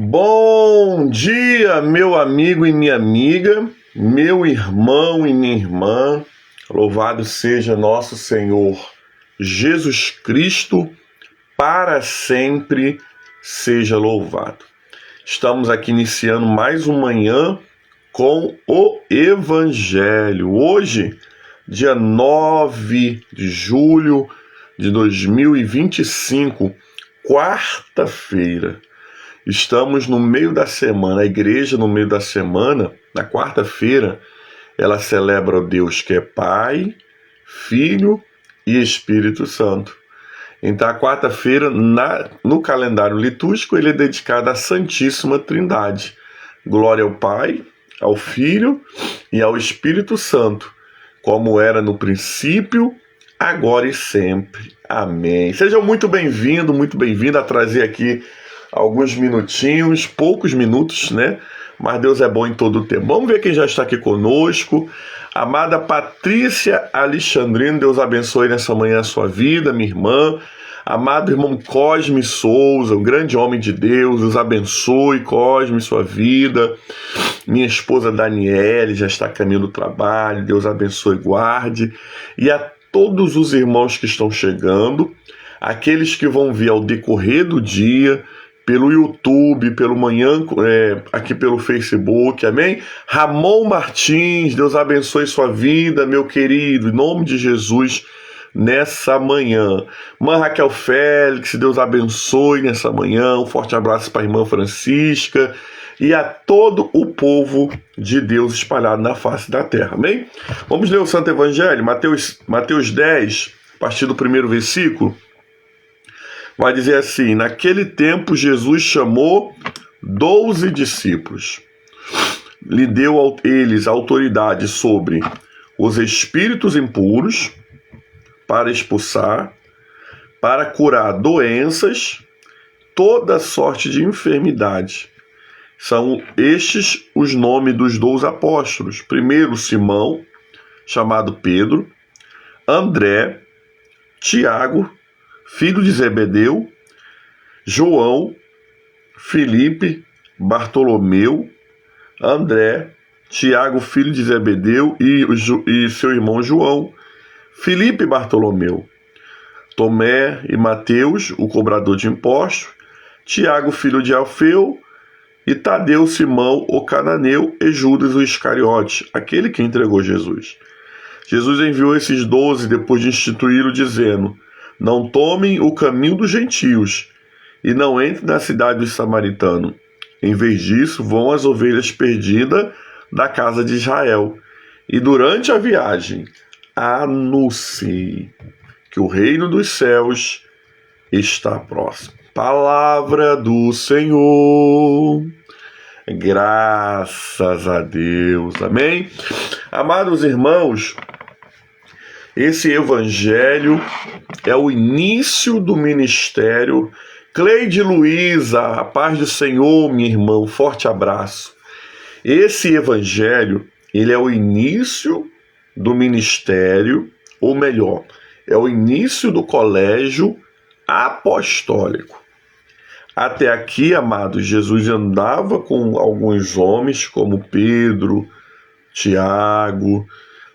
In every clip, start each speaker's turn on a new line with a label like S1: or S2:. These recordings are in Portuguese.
S1: Bom dia, meu amigo e minha amiga, meu irmão e minha irmã. Louvado seja nosso Senhor Jesus Cristo, para sempre seja louvado. Estamos aqui iniciando mais uma manhã com o Evangelho. Hoje, dia 9 de julho de 2025, quarta-feira. Estamos no meio da semana. A igreja, no meio da semana, na quarta-feira, ela celebra o Deus que é Pai, Filho e Espírito Santo. Então, a quarta-feira, no calendário litúrgico, ele é dedicado à Santíssima Trindade. Glória ao Pai, ao Filho e ao Espírito Santo, como era no princípio, agora e sempre. Amém. Sejam muito bem-vindos, muito bem-vinda a trazer aqui alguns minutinhos, poucos minutos, né? Mas Deus é bom em todo o tempo. Vamos ver quem já está aqui conosco. Amada Patrícia Alexandrino, Deus abençoe nessa manhã a sua vida, minha irmã. Amado irmão Cosme Souza, um grande homem de Deus, Deus abençoe, Cosme, sua vida. Minha esposa Daniele já está a caminho do trabalho, Deus abençoe, guarde. E a todos os irmãos que estão chegando, aqueles que vão vir ao decorrer do dia, pelo YouTube, pelo manhã, aqui pelo Facebook, amém? Ramon Martins, Deus abençoe sua vida, meu querido, em nome de Jesus, nessa manhã. Irmã Raquel Félix, Deus abençoe nessa manhã, um forte abraço para a irmã Francisca e a todo o povo de Deus espalhado na face da terra, amém? Vamos ler o Santo Evangelho, Mateus 10, a partir do primeiro versículo. Vai dizer assim: naquele tempo Jesus chamou 12 discípulos. Lhe deu a eles autoridade sobre os espíritos impuros, para expulsar, para curar doenças, toda sorte de enfermidade. São estes os nomes dos 12 apóstolos. Primeiro, Simão, chamado Pedro, André, Tiago, filho de Zebedeu, João, Filipe, Bartolomeu, André, Tiago, filho de Zebedeu e seu irmão João, Filipe e Bartolomeu, Tomé e Mateus, o cobrador de impostos, Tiago, filho de Alfeu, e Tadeu, Simão, o cananeu, e Judas, o Iscariote, aquele que entregou Jesus. Jesus enviou esses 12 depois de instituí-lo, dizendo: não tomem o caminho dos gentios e não entrem na cidade dos samaritanos. Em vez disso, vão as ovelhas perdidas da casa de Israel. E durante a viagem, anuncie que o reino dos céus está próximo. Palavra do Senhor. Graças a Deus. Amém? Amados irmãos, esse evangelho é o início do ministério. Cleide Luiza, a paz do Senhor, minha irmã, um forte abraço. Esse evangelho, ele é o início do ministério, ou melhor, é o início do colégio apostólico. Até aqui, amados, Jesus andava com alguns homens, como Pedro, Tiago,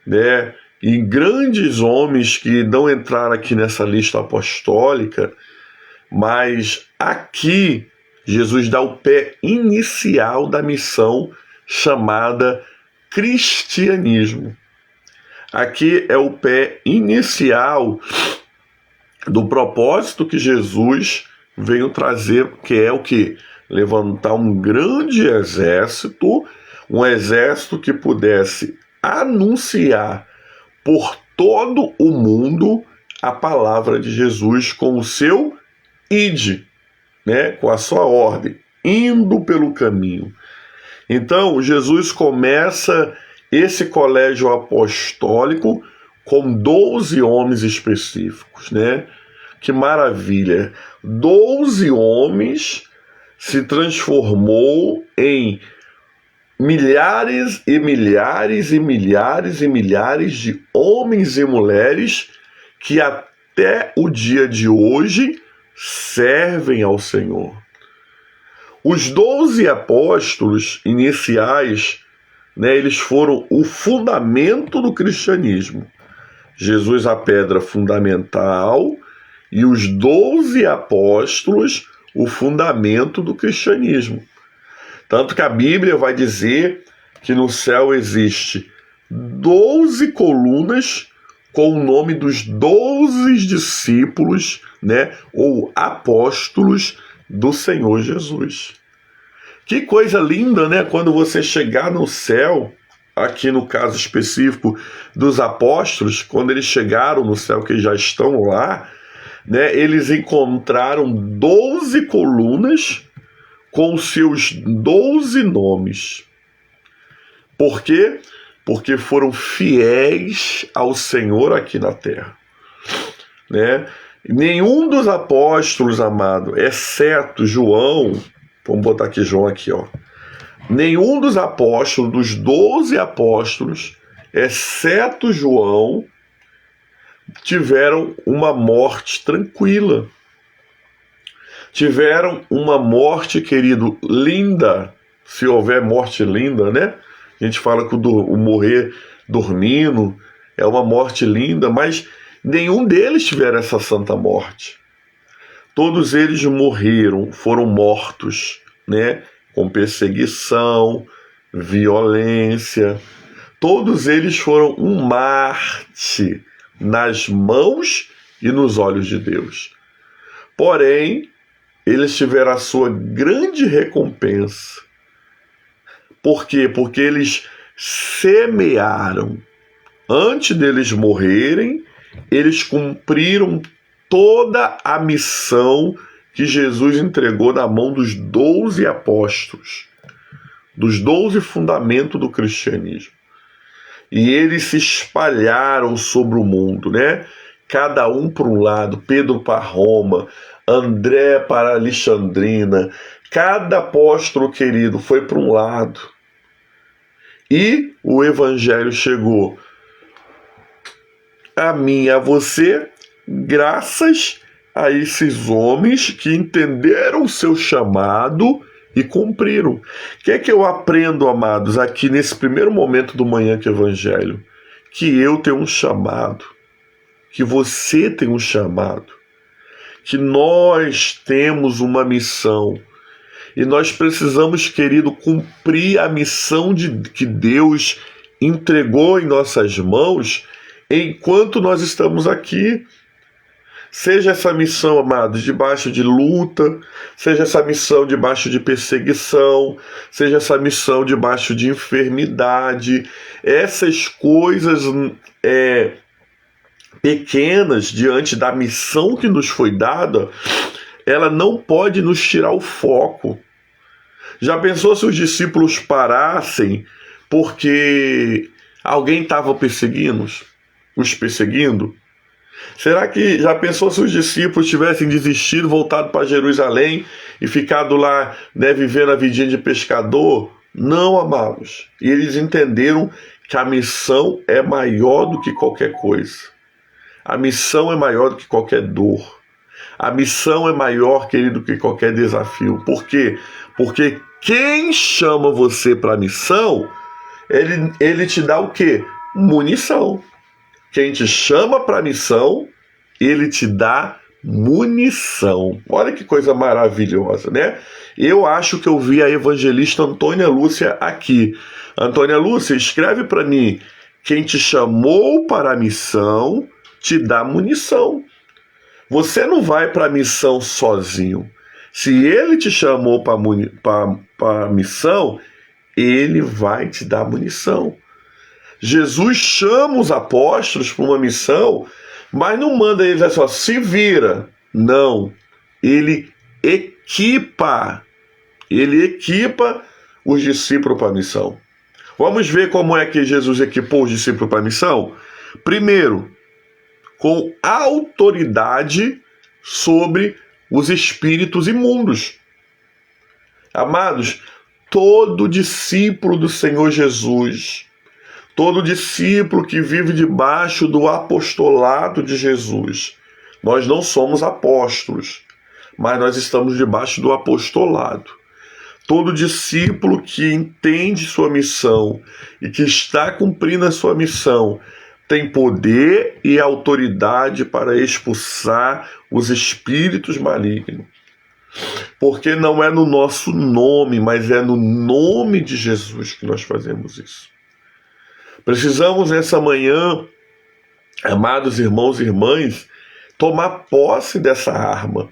S1: né? E grandes homens que não entraram aqui nessa lista apostólica, mas aqui Jesus dá o pé inicial da missão chamada cristianismo. Aqui é o pé inicial do propósito que Jesus veio trazer, que é o quê? Levantar um grande exército, um exército que pudesse anunciar por todo o mundo a palavra de Jesus com o seu ide, né? Com a sua ordem, indo pelo caminho. Então, Jesus começa esse colégio apostólico com 12 homens específicos, né? Que maravilha! 12 homens se transformou em milhares e milhares e milhares e milhares de homens e mulheres que até o dia de hoje servem ao Senhor. Os 12 apóstolos iniciais, né, eles foram o fundamento do cristianismo. Jesus, a pedra fundamental, e os 12 apóstolos, o fundamento do cristianismo. Tanto que a Bíblia vai dizer que no céu existe 12 colunas com o nome dos 12 discípulos, né, ou apóstolos do Senhor Jesus. Que coisa linda, né? Quando você chegar no céu, aqui no caso específico dos apóstolos, quando eles chegaram no céu, que já estão lá, né, eles encontraram 12 colunas com seus 12 nomes. Por quê? Porque foram fiéis ao Senhor aqui na terra, né? Nenhum dos apóstolos, amado, exceto João, vamos botar aqui João aqui, ó. Nenhum dos apóstolos, dos 12 apóstolos, exceto João, tiveram uma morte tranquila. Tiveram uma morte, querido, linda, se houver morte linda, né? A gente fala que o morrer dormindo é uma morte linda, mas nenhum deles tiveram essa santa morte. Todos eles morreram, foram mortos, né? Com perseguição, violência. Todos eles foram um Marte nas mãos e nos olhos de Deus. Porém, eles tiveram a sua grande recompensa. Por quê? Porque eles semearam. Antes deles morrerem, eles cumpriram toda a missão que Jesus entregou na mão dos 12 apóstolos, dos 12 fundamentos do cristianismo. E eles se espalharam sobre o mundo, né? Cada um para um lado, Pedro para Roma, André para Alexandrina, cada apóstolo querido foi para um lado. E o evangelho chegou a mim e a você, graças a esses homens que entenderam o seu chamado e cumpriram. O que é que eu aprendo, amados, aqui nesse primeiro momento do Manhã que Evangelho? Que eu tenho um chamado, que você tem um chamado, que nós temos uma missão. E nós precisamos, querido, cumprir a missão que Deus entregou em nossas mãos enquanto nós estamos aqui. Seja essa missão, amados, debaixo de luta, seja essa missão debaixo de perseguição, seja essa missão debaixo de enfermidade, essas coisas pequenas diante da missão que nos foi dada, ela não pode nos tirar o foco. Já pensou se os discípulos parassem porque alguém estava os perseguindo? Será que já pensou se os discípulos tivessem desistido, voltado para Jerusalém e ficado lá, né, vivendo a vidinha de pescador? Não, amados. E eles entenderam que a missão é maior do que qualquer coisa. A missão é maior do que qualquer dor. A missão é maior, querido, do que qualquer desafio. Por quê? Porque quem chama você para a missão, ele te dá o quê? Munição. Quem te chama para a missão, ele te dá munição. Olha que coisa maravilhosa, né? Eu acho que eu vi a evangelista Antônia Lúcia aqui. Antônia Lúcia, escreve para mim. Quem te chamou para a missão, te dá munição. Você não vai para a missão sozinho. Se ele te chamou para a missão, ele vai te dar munição. Jesus chama os apóstolos para uma missão, mas não manda eles só se vira. Não. Ele equipa os discípulos para a missão. Vamos ver como é que Jesus equipou os discípulos para a missão? Primeiro, com autoridade sobre os espíritos imundos. Amados, todo discípulo do Senhor Jesus, todo discípulo que vive debaixo do apostolado de Jesus, nós não somos apóstolos, mas nós estamos debaixo do apostolado. Todo discípulo que entende sua missão e que está cumprindo a sua missão tem poder e autoridade para expulsar os espíritos malignos. Porque não é no nosso nome, mas é no nome de Jesus que nós fazemos isso. Precisamos nessa manhã, amados irmãos e irmãs, tomar posse dessa arma.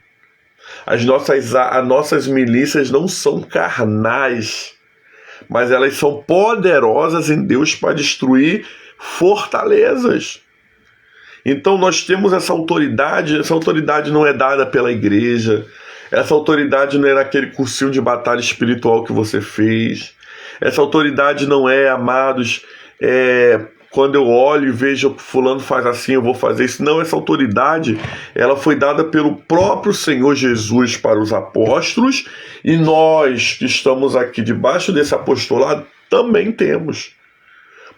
S1: As nossas milícias não são carnais, mas elas são poderosas em Deus para destruir fortalezas. Então nós temos essa autoridade não é dada pela igreja, essa autoridade não é naquele cursinho de batalha espiritual que você fez, essa autoridade não é, amados, quando eu olho e vejo fulano faz assim, eu vou fazer isso. Não, essa autoridade, ela foi dada pelo próprio Senhor Jesus para os apóstolos, e nós que estamos aqui debaixo desse apostolado também temos.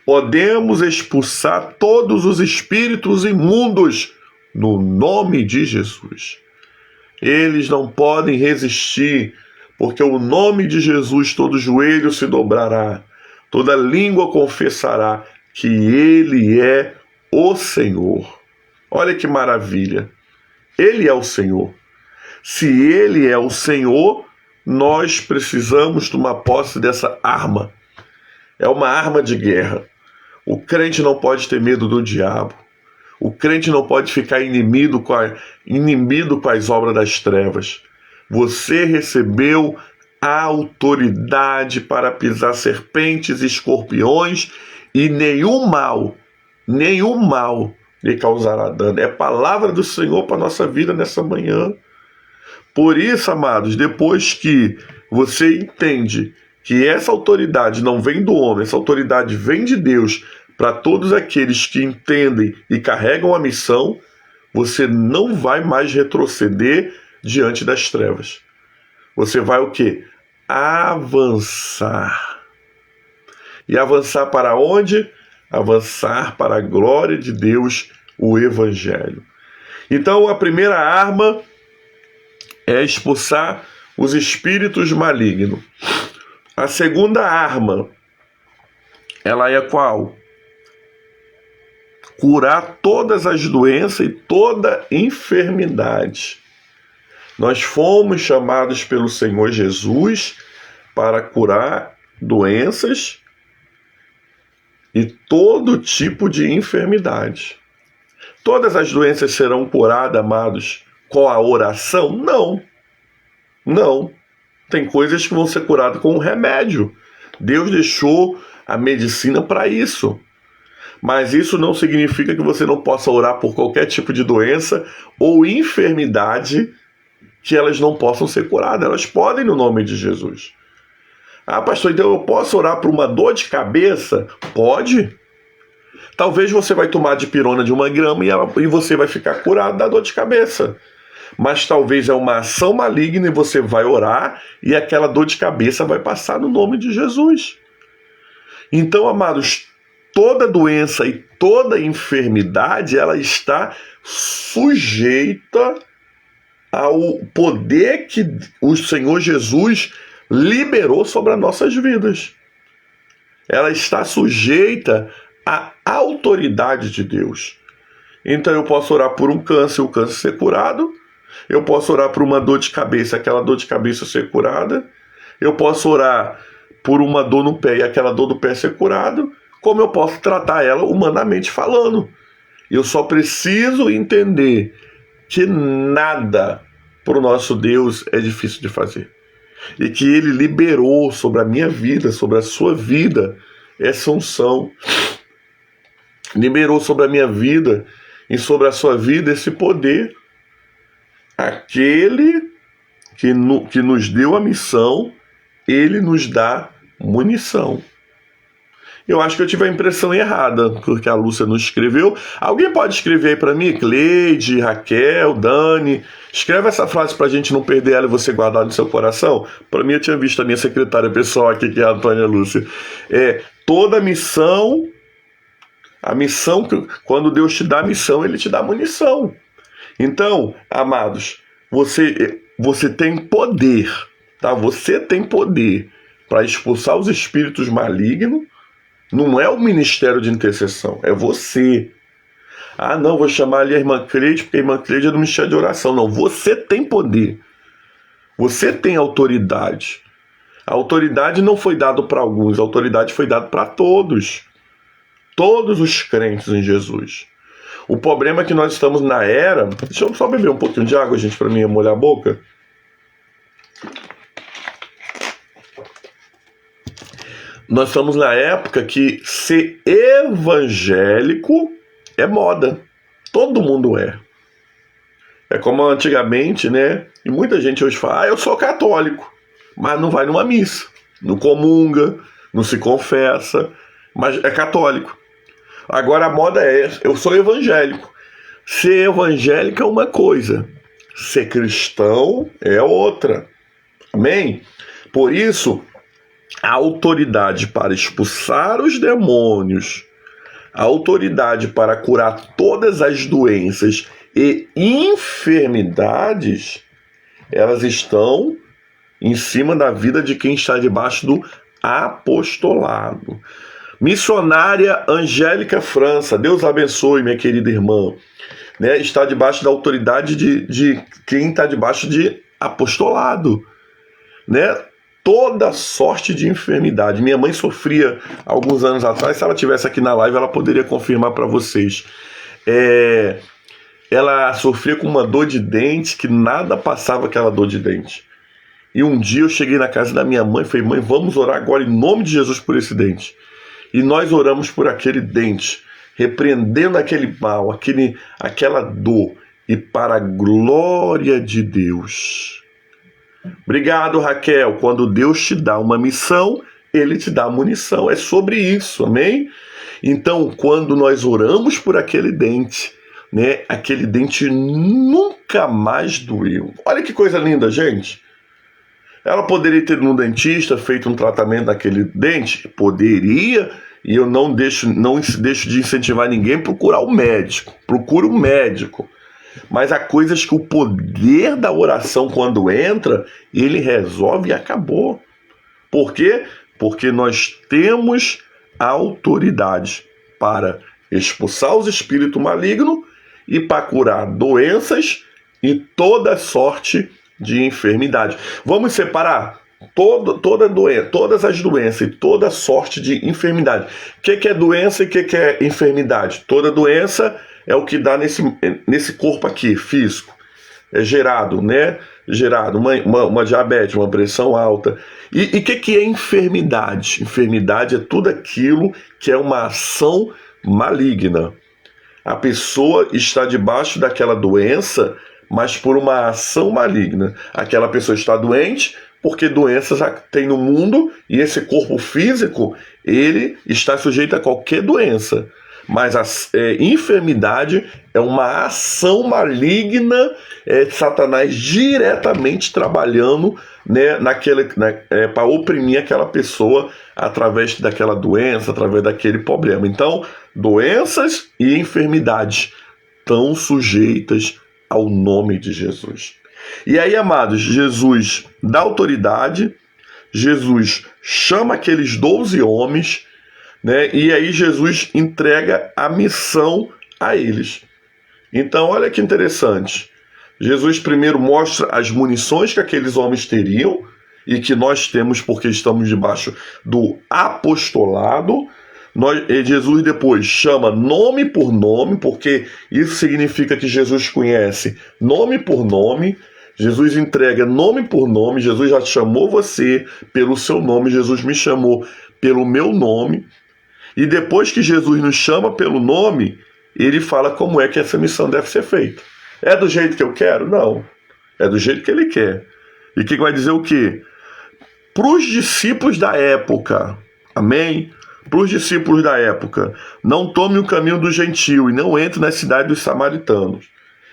S1: Podemos expulsar todos os espíritos imundos no nome de Jesus. Eles não podem resistir, porque o nome de Jesus todo joelho se dobrará, toda língua confessará que Ele é o Senhor. Olha que maravilha. Ele é o Senhor. Se Ele é o Senhor, nós precisamos tomar posse dessa arma. É uma arma de guerra. O crente não pode ter medo do diabo. O crente não pode ficar inimigo com as obras das trevas. Você recebeu a autoridade para pisar serpentes e escorpiões, e nenhum mal lhe causará dano. É palavra do Senhor para a nossa vida nessa manhã. Por isso, amados, depois que você entende que essa autoridade não vem do homem, essa autoridade vem de Deus para todos aqueles que entendem e carregam a missão, você não vai mais retroceder diante das trevas. Você vai o quê? Avançar. E avançar para onde? Avançar para a glória de Deus, o Evangelho. Então, a primeira arma é expulsar os espíritos malignos. A segunda arma, ela é qual? Curar todas as doenças e toda enfermidade. Nós fomos chamados pelo Senhor Jesus para curar doenças e todo tipo de enfermidade. Todas as doenças serão curadas, amados, com a oração? Não. Não. Tem coisas que vão ser curadas com um remédio. Deus deixou a medicina para isso. Mas isso não significa que você não possa orar por qualquer tipo de doença ou enfermidade que elas não possam ser curadas. Elas podem no nome de Jesus. Ah, pastor, então eu posso orar por uma dor de cabeça? Pode. Talvez você vai tomar dipirona de 1 grama e você vai ficar curado da dor de cabeça. Mas talvez é uma ação maligna e você vai orar e aquela dor de cabeça vai passar no nome de Jesus. Então, amados, toda doença e toda enfermidade, ela está sujeita ao poder que o Senhor Jesus liberou sobre as nossas vidas. Ela está sujeita à autoridade de Deus. Então eu posso orar por um câncer, o câncer ser curado. Eu posso orar por uma dor de cabeça, aquela dor de cabeça ser curada. Eu posso orar por uma dor no pé e aquela dor do pé ser curado. Como eu posso tratar ela humanamente falando. Eu só preciso entender que nada para o nosso Deus é difícil de fazer. E que Ele liberou sobre a minha vida, sobre a sua vida, essa unção. Liberou sobre a minha vida e sobre a sua vida esse poder. Aquele que nos deu a missão, Ele nos dá munição. Eu acho que eu tive a impressão errada, porque a Lúcia não escreveu. Alguém pode escrever aí para mim? Cleide, Raquel, Dani. Escreve essa frase para a gente não perder ela e você guardar no seu coração. Para mim, eu tinha visto a minha secretária pessoal aqui, que é a Antônia Lúcia. Toda missão, quando Deus te dá a missão, Ele te dá munição. Então, amados, você tem poder tá? Você tem poder para expulsar os espíritos malignos. Não é o ministério de intercessão, é você. Ah, não, vou chamar ali a irmã Cleide, porque a irmã Cleide é do ministério de oração. Não, você tem poder. Você tem autoridade. A autoridade não foi dada para alguns, a autoridade foi dada para todos. Todos os crentes em Jesus. O problema é que nós estamos na era... Deixa eu só beber um pouquinho de água, gente, para mim molhar a boca. Nós estamos na época que ser evangélico é moda. Todo mundo é. É como antigamente, né? E muita gente hoje fala, eu sou católico, mas não vai numa missa, não comunga, não se confessa, mas é católico. Agora a moda é, eu sou evangélico. Ser evangélico é uma coisa, ser cristão é outra. Amém? Por isso, a autoridade para expulsar os demônios, a autoridade para curar todas as doenças e enfermidades, elas estão em cima da vida de quem está debaixo do apostolado. Missionária Angélica França, Deus abençoe, minha querida irmã, né, está debaixo da autoridade de quem está debaixo de apostolado, né? Toda sorte de enfermidade. Minha mãe sofria alguns anos atrás, se ela estivesse aqui na live, ela poderia confirmar para vocês. Ela sofria com uma dor de dente que nada passava aquela dor de dente. E um dia eu cheguei na casa da minha mãe e falei, mãe, vamos orar agora em nome de Jesus por esse dente. E nós oramos por aquele dente, repreendendo aquele mal, aquela dor, e para a glória de Deus. Obrigado, Raquel. Quando Deus te dá uma missão, Ele te dá munição. É sobre isso, amém? Então, quando nós oramos por aquele dente, né, aquele dente nunca mais doeu. Olha que coisa linda, gente. Ela poderia ter ido no dentista, feito um tratamento daquele dente? Poderia, e eu não deixo de incentivar ninguém a procurar o médico. Procure um médico. Mas há coisas que o poder da oração, quando entra, ele resolve e acabou. Por quê? Porque nós temos autoridade para expulsar os espíritos malignos e para curar doenças e toda sorte de enfermidade. Vamos separar todas as doenças e toda sorte de enfermidade. O que é doença e o que é enfermidade? Toda doença é o que dá nesse corpo aqui, físico. É gerado, né? Gerado uma diabetes, uma pressão alta. E o que é enfermidade? Enfermidade é tudo aquilo que é uma ação maligna. A pessoa está debaixo daquela doença, mas por uma ação maligna. Aquela pessoa está doente porque doenças já tem no mundo e esse corpo físico, ele está sujeito a qualquer doença. Mas a enfermidade é uma ação maligna, Satanás diretamente trabalhando, né, para oprimir aquela pessoa através daquela doença, através daquele problema. Então, doenças e enfermidades estão sujeitas ao nome de Jesus. E aí, amados, Jesus dá autoridade, Jesus chama aqueles 12 homens, né? E aí Jesus entrega a missão a eles. Então, olha que interessante. Jesus primeiro mostra as munições que aqueles homens teriam e que nós temos porque estamos debaixo do apostolado. Jesus depois chama nome por nome, porque isso significa que Jesus conhece nome por nome. Jesus entrega nome por nome. Jesus já chamou você pelo seu nome. Jesus me chamou pelo meu nome. E depois que Jesus nos chama pelo nome, ele fala como é que essa missão deve ser feita. É do jeito que eu quero? Não. É do jeito que ele quer. E que vai dizer o quê? Para os discípulos da época, amém? Para os discípulos da época, não tome o caminho do gentio e não entre na cidade dos samaritanos.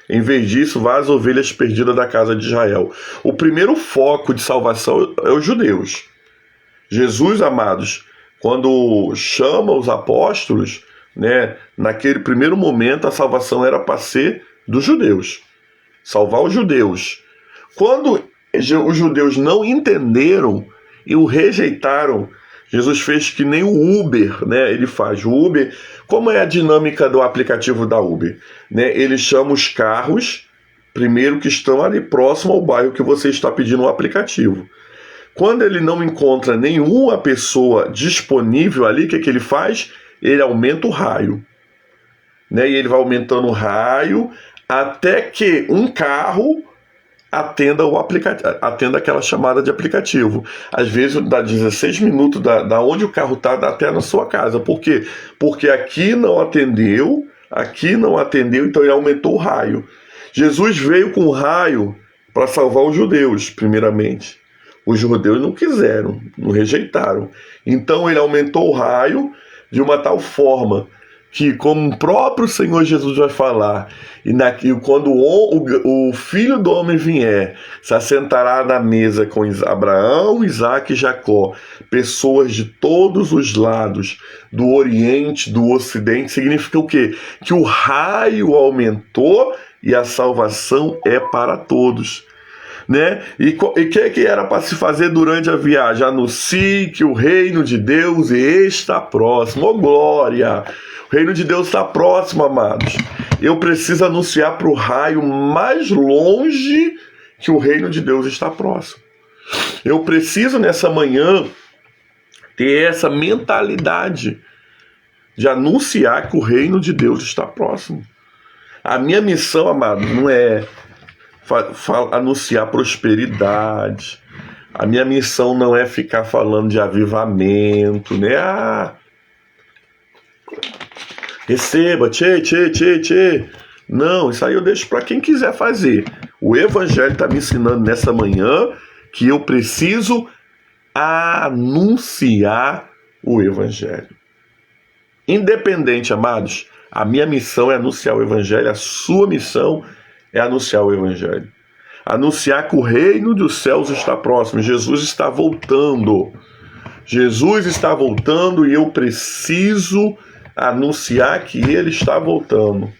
S1: Em vez disso, vá às ovelhas perdidas da casa de Israel. O primeiro foco de salvação é os judeus. Jesus, amados, quando chama os apóstolos, né, naquele primeiro momento a salvação era para ser dos judeus. Salvar os judeus. Quando os judeus não entenderam e o rejeitaram. Jesus fez que nem o Uber, né? Ele faz o Uber. Como é a dinâmica do aplicativo da Uber? Né? Ele chama os carros, primeiro, que estão ali próximo ao bairro que você está pedindo o aplicativo. Quando ele não encontra nenhuma pessoa disponível ali, o que ele faz? Ele aumenta o raio. Né? E ele vai aumentando o raio até que um carro atenda aquela chamada de aplicativo. Às vezes dá 16 minutos da onde o carro está até na sua casa. Por quê? Porque aqui não atendeu, então ele aumentou o raio. Jesus veio com o raio para salvar os judeus, primeiramente. Os judeus não quiseram, não rejeitaram. Então ele aumentou o raio de uma tal forma que, como o próprio Senhor Jesus vai falar, e quando o Filho do Homem vier, se assentará na mesa com Abraão, Isaque e Jacó, pessoas de todos os lados, do Oriente, do Ocidente, significa o quê? Que o raio aumentou e a salvação é para todos. Né? E o que era para se fazer durante a viagem? Anuncie que o reino de Deus está próximo. Oh, glória! O reino de Deus está próximo, amados. Eu preciso anunciar para o raio mais longe que o reino de Deus está próximo. Eu preciso nessa manhã ter essa mentalidade de anunciar que o reino de Deus está próximo. A minha missão, amado, não é anunciar prosperidade. A minha missão não é ficar falando de avivamento, né? Receba, tchê. Não, isso aí eu deixo para quem quiser fazer. O Evangelho está me ensinando nessa manhã que eu preciso anunciar o Evangelho. Independente, amados, a minha missão é anunciar o Evangelho, a sua missão é anunciar o Evangelho. Anunciar que o reino dos céus está próximo. Jesus está voltando. Jesus está voltando e eu preciso anunciar que ele está voltando.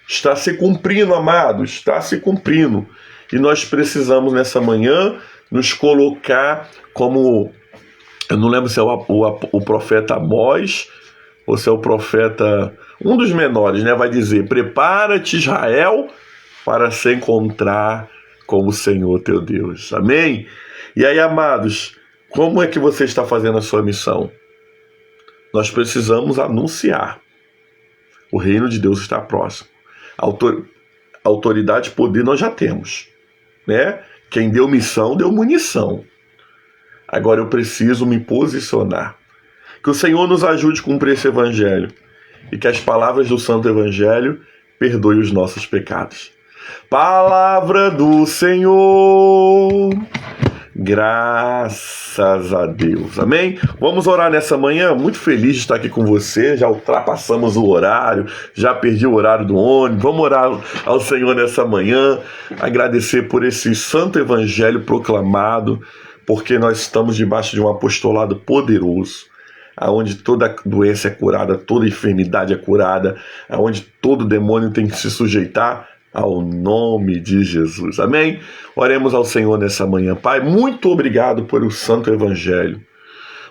S1: Está se cumprindo, amados, está se cumprindo. E nós precisamos nessa manhã nos colocar como, eu não lembro se é o profeta Amós ou se é o profeta, um dos menores, né? Vai dizer: prepara-te, Israel, para se encontrar com o Senhor teu Deus. Amém? E aí, amados, como é que você está fazendo a sua missão? Nós precisamos anunciar. O reino de Deus está próximo. Autoridade e poder nós já temos, né? Quem deu missão, deu munição. Agora eu preciso me posicionar. Que o Senhor nos ajude a cumprir esse evangelho e que as palavras do Santo Evangelho perdoem os nossos pecados. Palavra do Senhor. Graças a Deus, amém? Vamos orar nessa manhã, muito feliz de estar aqui com você, já ultrapassamos o horário, já perdi o horário do ônibus, vamos orar ao Senhor nessa manhã, agradecer por esse santo evangelho proclamado, porque nós estamos debaixo de um apostolado poderoso, aonde toda doença é curada, toda enfermidade é curada, aonde todo demônio tem que se sujeitar ao nome de Jesus, amém? Oremos ao Senhor nessa manhã. Pai, muito obrigado por o Santo Evangelho.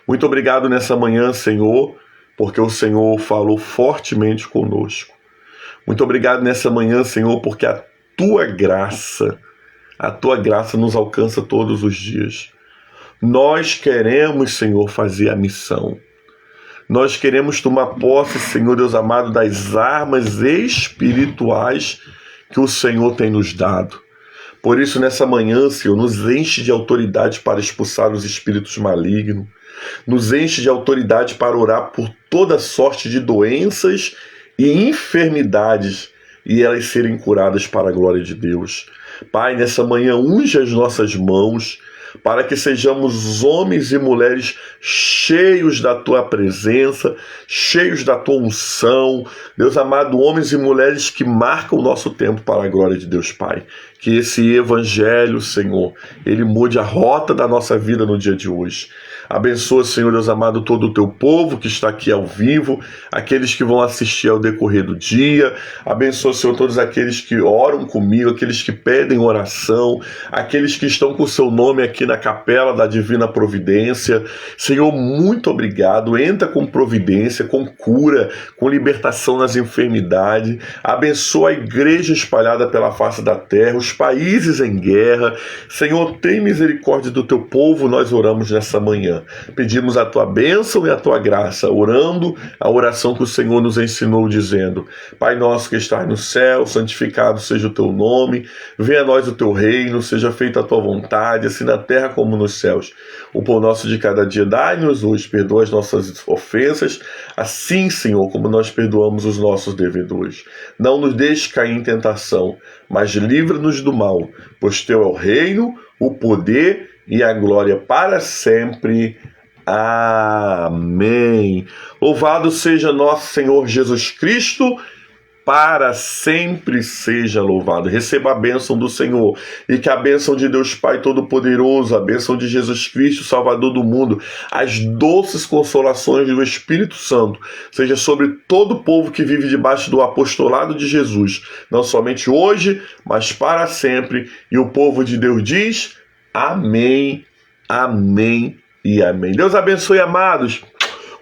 S1: Muito obrigado nessa manhã, Senhor, porque o Senhor falou fortemente conosco. Muito obrigado nessa manhã, Senhor, porque a Tua graça nos alcança todos os dias. Nós queremos, Senhor, fazer a missão. Nós queremos tomar posse, Senhor Deus amado, das armas espirituais que o Senhor tem nos dado. Por isso, nessa manhã, Senhor, nos enche de autoridade para expulsar os espíritos malignos, nos enche de autoridade para orar por toda sorte de doenças e enfermidades e elas serem curadas para a glória de Deus. Pai, nessa manhã, unge as nossas mãos para que sejamos homens e mulheres cheios da Tua presença, cheios da Tua unção. Deus amado, homens e mulheres que marcam o nosso tempo para a glória de Deus, Pai. Que esse Evangelho, Senhor, ele mude a rota da nossa vida no dia de hoje. Abençoa, Senhor Deus amado, todo o teu povo que está aqui ao vivo, aqueles que vão assistir ao decorrer do dia. Abençoa, Senhor, todos aqueles que oram comigo, aqueles que pedem oração, aqueles que estão com o seu nome aqui na capela da Divina Providência. Senhor, muito obrigado. Entra com providência, com cura, com libertação nas enfermidades. Abençoa a igreja espalhada pela face da terra, os países em guerra. Senhor, tem misericórdia do teu povo, nós oramos nessa manhã. Pedimos a tua bênção e a tua graça, orando a oração que o Senhor nos ensinou, dizendo: Pai nosso que estás no céu, santificado seja o teu nome, venha a nós o teu reino, seja feita a tua vontade, assim na terra como nos céus. O pão nosso de cada dia dai-nos hoje, perdoa as nossas ofensas, assim, Senhor, como nós perdoamos os nossos devedores. Não nos deixe cair em tentação, mas livra-nos do mal, pois teu é o reino, o poder e a glória para sempre. Amém. Louvado seja nosso Senhor Jesus Cristo, para sempre seja louvado. Receba a bênção do Senhor, e que a bênção de Deus Pai Todo-Poderoso, a bênção de Jesus Cristo, Salvador do mundo, as doces consolações do Espírito Santo, seja sobre todo o povo que vive debaixo do apostolado de Jesus, não somente hoje, mas para sempre. E o povo de Deus diz: amém, amém e amém. Deus abençoe, amados.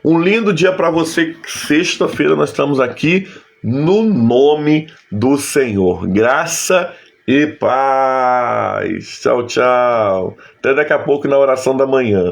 S1: Um lindo dia para você. Sexta-feira nós estamos aqui no nome do Senhor. Graça e paz. Tchau, tchau. Até daqui a pouco na oração da manhã.